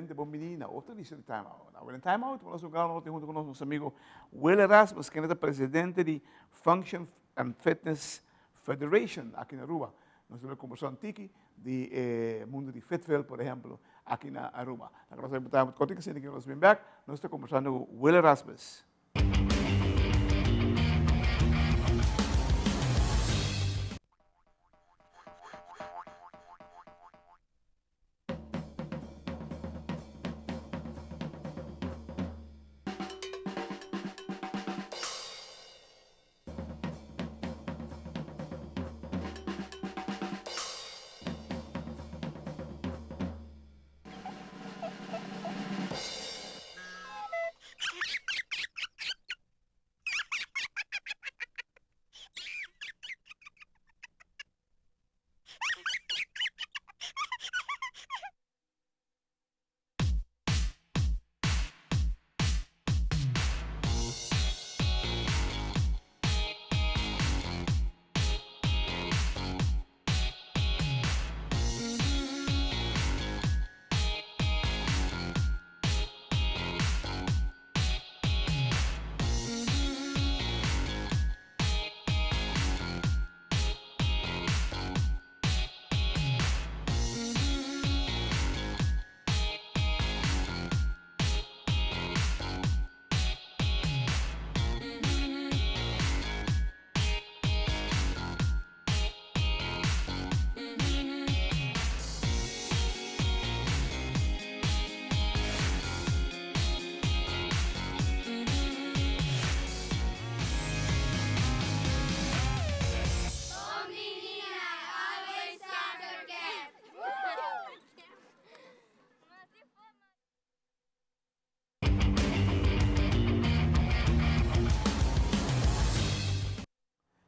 presidente Bombini, outra edição de Time Out. Agora, em Time Out, nós vamos junto com nosso amigo Will Erasmus, que é o presidente de Function and Fitness Federation, aqui na Aruba. Nós estamos conversando aqui de mundo de Fitville, por exemplo, aqui na Aruba. Agora, nós estamos contigo, que nós vamos back, nós estamos conversando com Will Erasmus.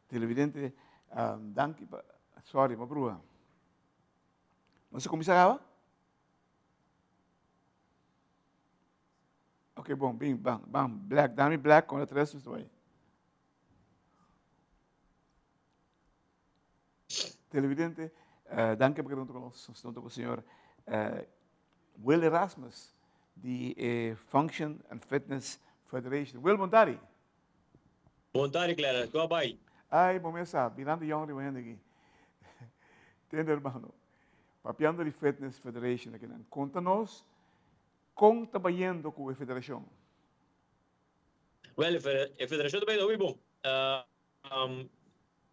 Televidente, danke, sorry, ma brua. Não se começava? Ok, bom, bem, bam, black, dá-me black com a três, estou aí. Televidente, danke por perguntar com o senhor Will Erasmus, de Function and Fitness Federation. Will, bom tarde. Bom tarde, Clara. Como vai? Ai, bom mês, virando de ontem, vendo aqui. Entende, irmão? Papiando de Fitness Federation aqui. Conta-nos como está indo com a federação. Well, a federação também é muito bom.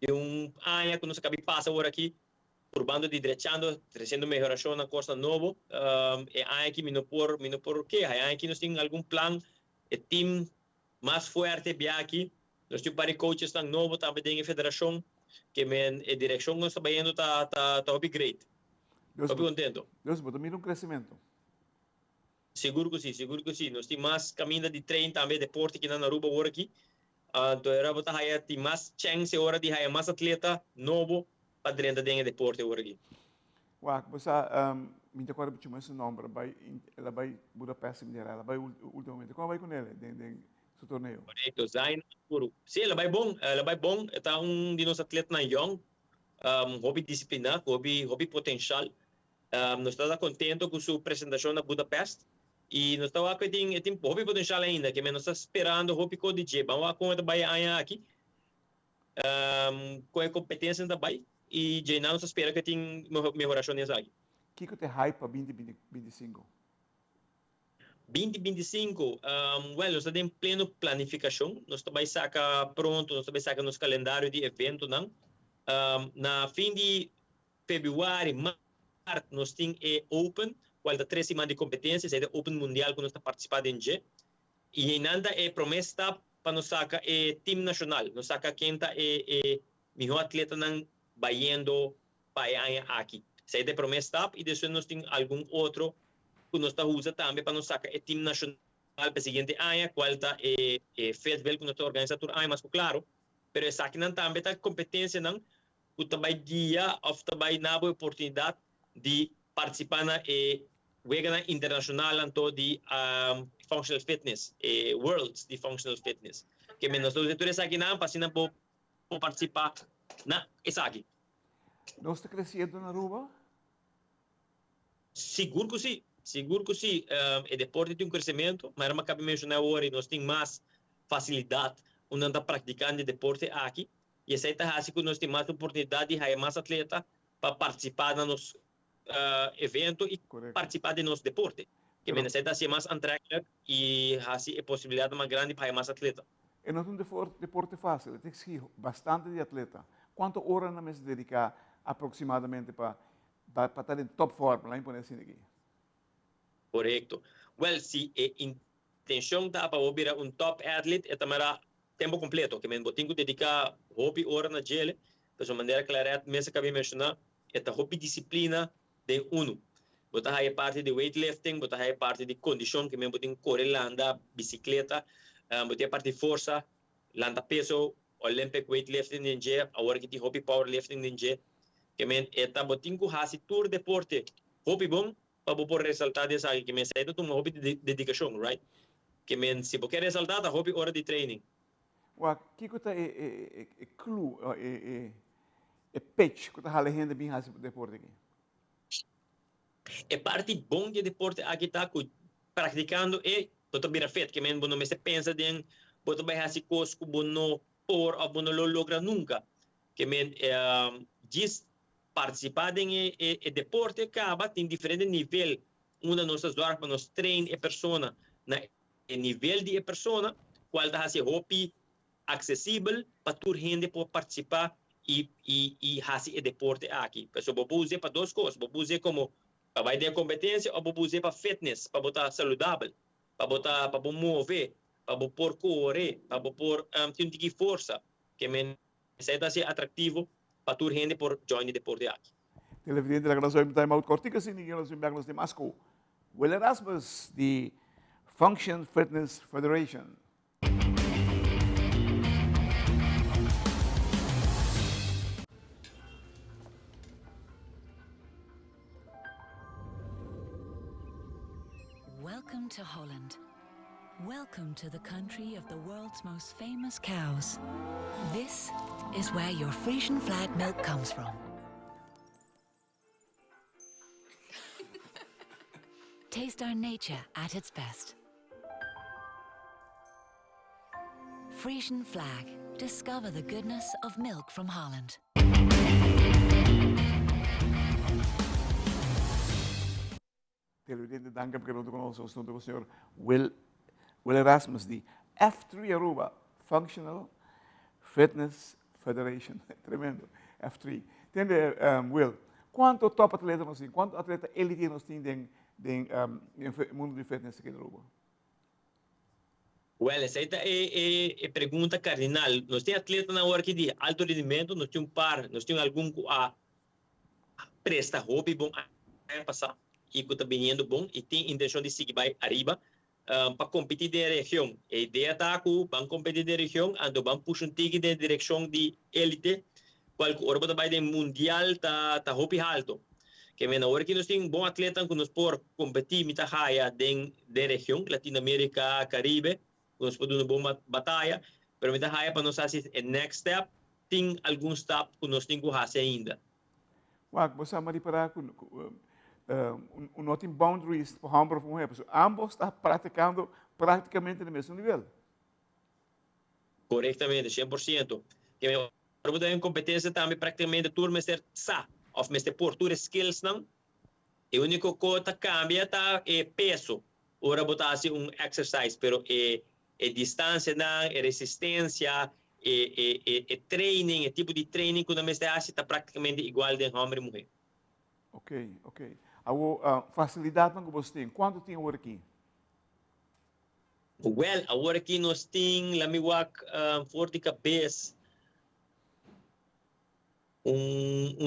Um ano que nós acabamos de passar agora aqui, por bando de direção, trazendo melhoração na Costa Novo. É ano que não por quê? É ano que nós temos algum plano, o time mais forte bem aqui. Nós temos para coaches tão novo, também tem a federação, que a direção nós está indo tá upgrade. Estou contento. Deus, botou um crescimento. Seguro que sim. Nós temos mais caminho de treino também, deporte que na Aruba agora aqui. Então, era botar tem mais chance agora de ter mais atleta novo para dentro de deporte agora aqui. Uau, você, me recordo muito esse nome, ela vai Budapeste, ela vai ultimamente. Como vai com ele, seu torneio? Correto, Zayn, sim, ela vai bom. Está de nossos atletas na young, hobby disciplinar, hobby potencial. Nós estamos contentos com sua apresentação na Budapeste. E nós estamos aqui, tem hobby potencial ainda, que nós estamos esperando o hobby de J. Vamos com a Bahia aqui, com a competência da Bahia, e já não espera que tem melhoração nessa aqui. O que você hype para 2025? 2025, nós estamos em pleno planificação, nós estamos saca pronto, nós estamos saca nosso calendário de evento, não? Na fim de fevereiro, março, nós temos Open, qual da 3 semanas de competências, é o Open Mundial que nós estamos participando em G. E ainda promessa para nós sacar time nacional. Nós sacar quem está melhor atleta não baiando para aqui. Essa é a promessa e depois nós temos algum outro que nós estamos usando também para nós sacar time nacional para o seguinte ano, qual está Fitville que nós estamos organizando todo ano, mas claro, mas essa aqui não também está competência não, que também dia of também na boa oportunidade de participar na Wegana Internacional então de Functional Fitness, Worlds de Functional Fitness. Que nós estamos aqui não, para participar na essa aqui. Nós estamos crescendo na Aruba? Seguro que sim. seguro que sim, o deporte tem um crescimento, mas não cabe mencionar agora, nós temos mais facilidade onde está praticando deporte aqui, e essa é assim que nós temos mais oportunidade de ter mais atleta para participar do nosso evento e Correto. participar do nosso deporte. Que Pero, essa é assim mais atrativa e assim a possibilidade mais grande para ter mais atleta. e não é um deporte fácil, tem que ser bastante de atleta. Quantas horas não se dedicar aproximadamente para estar em top forma, lá em Ponecine aqui? Correto. Well, se a intenção está para virar um top athlete, é também tempo completo, que men botinho dedicar hobby hora na gele, de maneira clara, mesmo que eu mencionar, é a hobby disciplina de uno. Botar aí parte de weightlifting, botar aí parte de condição, que men botinho correr, lá andar bicicleta, botar parte de força, lá andar peso, Olympic weightlifting em dia, agora que tem hobby powerlifting em dia, que men é botinho hasi tour deporte, hobby bom, para por ressaltar dessa que men sai do um hobby de dedicação, right? Que men se você quer ressaltar, hobby hora de training. O que está clue, pitch, que está halendo bem esse deporte aqui? É parte bom de deporte aqui está praticando e botar bira feito, que men não me se pensa de botar vai fazer coisas que não por ou não lo logra nunca. Que men diz participar em deporte acaba tem diferente nível. Uma nossas horas para nos treinar a pessoa na nível de pessoa, qual está esse hobby acessível para toda gente poder participar e fazer deporte aqui. Pessoal, vou usar para duas coisas. Vou usar como para vai ter competência ou vou usar para fitness, para botar saudável, para botar para mover, para pôr correr, para pôr ter força, que me seja assim atrativo para toda gente por join deporte aqui. Televidente da Graça do Time Out Cortica, sim, ninguém nos enviamos de Masco. Will Erasmus, the Function Fitness Federation. Welcome to Holland. Welcome to the country of the world's most famous cows. This is where your Frisian flag milk comes from. Taste our nature at its best. Frisian flag. Discover the goodness of milk from Holland. Televidente, dank heb ik conosco com o senhor Will Erasmus, the F3 Aruba Functional Fitness Federation. Tremendo, F3. Entende, Will? Quanto top atleta nós temos? Quanto atleta elite nós temos no mundo de fitness aqui em Aruba? Well, essa é a pergunta cardinal. Nós temos atletas na hora que de alto rendimento, nós temos nós temos algum a presta hobby bom a passar e que está vindo bom e tem intenção de seguir vai arriba para competir da região. A ideia está que vão competir da região, ando vão puxar um tique da direção de elite, qual que orba vai de mundial tá hobby alto. Que na hora que nós temos bom atleta que nós por competir mita raia da região, Latinoamérica, Caribe, nós podemos uma boa batalha, mas mita raia para nós fazer o next step, tem algum step que nós temos que fazer ainda. Wag, você amari para não tem boundaries para homem e mulher, ambos estão praticando praticamente no mesmo nível. Corretamente, 100%. Que eu tenho competência também praticamente tudo mestre sa, ou mestre por tudo skills não. E o único coisa que cambia tá é peso. Ora botar assim exercise, pero é distância não, é resistência, é training, é tipo de training que o mestre hace está praticamente igual de homem e mulher. Ok. A facilidade que você tem, quanto tem agora aqui? Well, agora aqui nós temos, lá me walk, forte cabeça,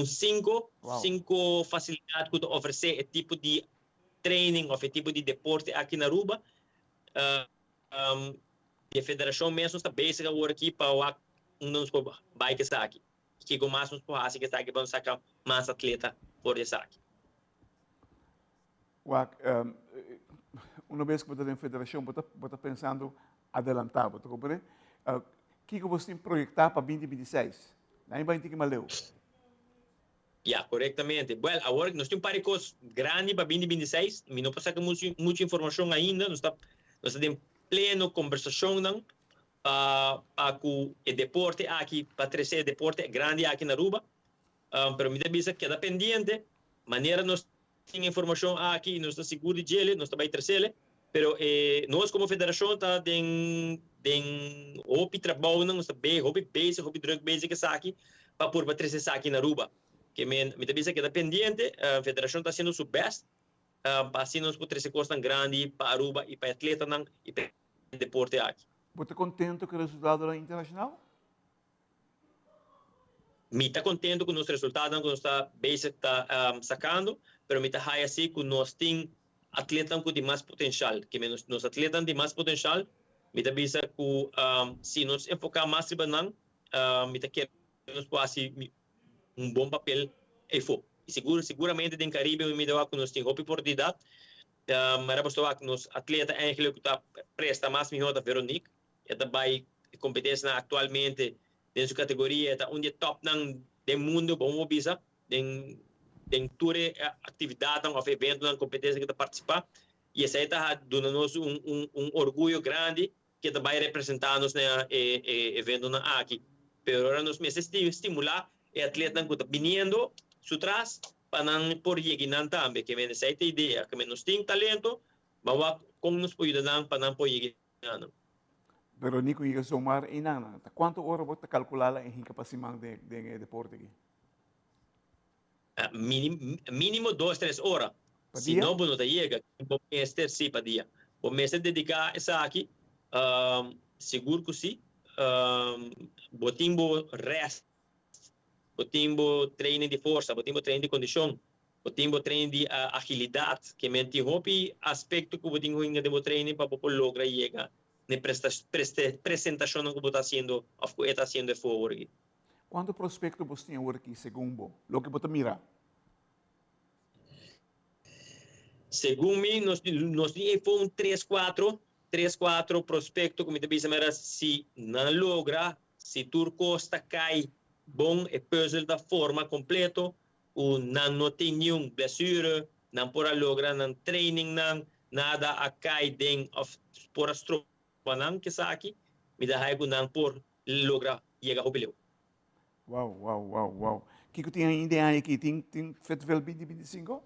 cinco facilidades que oferecer é tipo de training ou tipo de deporte aqui na Aruba. A federação mesmo está básica agora aqui para uns bike está aqui. Que com mais uns porras que está aqui para sacar mais atleta por essa aqui. Uma vez que você está na federação, você está pensando adelantar, você compreende? O que você tem projetado para 2026? Aí vai ter que maleu. Yeah, corretamente. Well, agora nós temos um par de coisas grandes para 2026. Não passa com muita informação ainda. Nós estamos em pleno conversação para o deporte aqui, para trazer deporte grande aqui na Aruba. Pero me avisa que queda pendiente. Maneira nós temos informação aqui, nós estamos seguros de ele, nós estamos trazer. Pero nós como federação está den hopi trabalho, nós estamos bem, hopi base, hopi drug base que aqui para pôr para trazer aqui na Aruba. Que me avisa que está pendiente, a federação está sendo o best, para assim nós podemos trazer coisas tão grandes para Aruba e para atleta e para deporte aqui. Você está contente com o resultado da internacional? Me está contente com os resultados que nós está sacando, mas me está assim que nós temos atletas com mais potencial, que nos atletas de mais potencial, me está avisa que se nós enfocar mais em banana, me está querendo nós fazer bom papel e seguramente em Caribe me dá que nós temos oportunidade, mas depois que nos atletas que está presta mais melhor da Veronique, ela vai competir atualmente em sua categoria, está onde top do mundo, vamos bisa, em toda atividade, ou evento, ou competência que está participar, e essa está dando-nos orgulho grande que vai representar nos evento aqui. Mas agora nós precisamos estimular o atleta que está vindo su trás para não por chegar também, que me essa ideia, que nós temos talento, mas como nos pode ajudar para não por chegar. Veronique, kung igasumar, inang, quanto oras você calcular em capacidade de deporte aqui? Mínimo 2-3 horas. Se não, não chega, vamos mestre sim para dia. Vamos mestre dedicar essa aqui, seguro que sim, botimbo rest, botimbo treino de força, botimbo treino de condição, botimbo treino de agilidade, que mente hopi aspecto que botimbo de treino para poder lograr chegar na apresentação que você está fazendo, ou está fazendo forward. Quanto prospecto você tem aqui, segundo o que você mira? Segundo mim, nós temos 3-4 prospectos, como te disse, se não logra, se turco está cai bom e puzzle da forma completo, ou não tem nenhum blessure, não pode lograr não training, nada a cai den of por astro panang que aqui, me dá raiva não por lograr chegar ao bilhão. Uau. O que tem ainda aqui? Tem Festival 2025?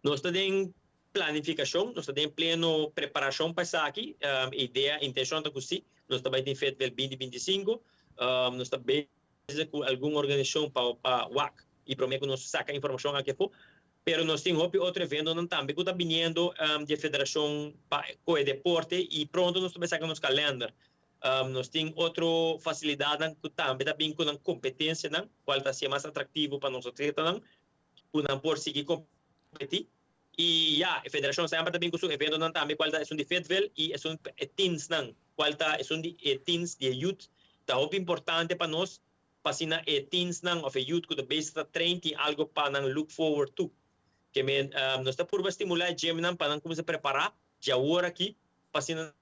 Nós estamos em planificação, nós estamos em pleno preparação para isso aqui. Ideia, intenção é que sim, nós estamos em Festival 2025, nós estamos com alguma organização para WAC e prometo que nós saca informação aqui for. Pero nós temos outro evento também que está vindo de federação para o deporte e pronto nós também sacamos calendário. Nós temos outra facilidade que também está bem com a competência, qual está sendo mais atrativo para nós atletas, para por seguir competir. E a federação sempre está bem com o evento também, qual está é um de festival e é um teens, qual está é um de teens de youth. Está muito importante para nós, para ensinar teens of youth que está training algo para look forward to. Que nós estamos por estimular o gym para começar a preparar já agora aqui para ensinar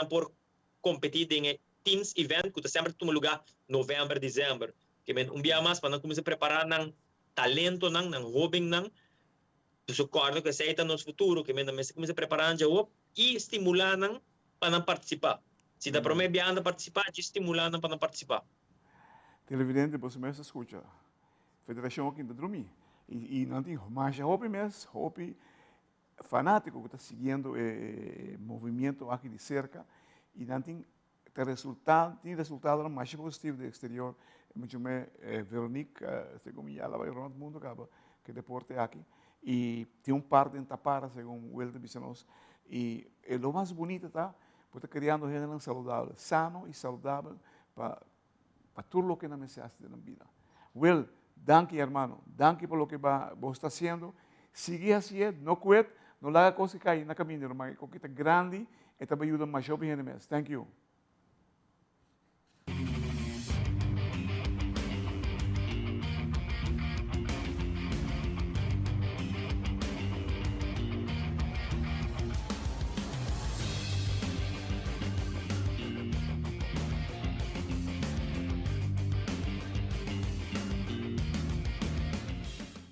por competir em teens event que sempre toma lugar novembro, dezembro. Que dia mais para começar a preparar talento, hobby, sucordo que aceita no futuro, que começa a preparar já e estimular para participar. Se dá para mim viando participar, te estimular para participar. Televidente, você mesmo escuta. Federação aqui em Dormir. E não tem mais hobby mesmo, hobby fanático que está seguindo o movimento aqui de cerca e não tem resultado mais positivo do exterior. Muito mais Veronique, segundo ela vai rodar o mundo que deporte aqui e tem par de tapara, segundo o Welder Bicenos. E o mais bonito está, porque está criando gente saudável, sano e saudável para tudo o que não me se hace na vida. Well, danke, hermano. Danke por lo que vos está haciendo. Sigue así, no quit, no haga cosas que caen en el camino, hermano. Porque está grande, esta me ayuda más. Thank you.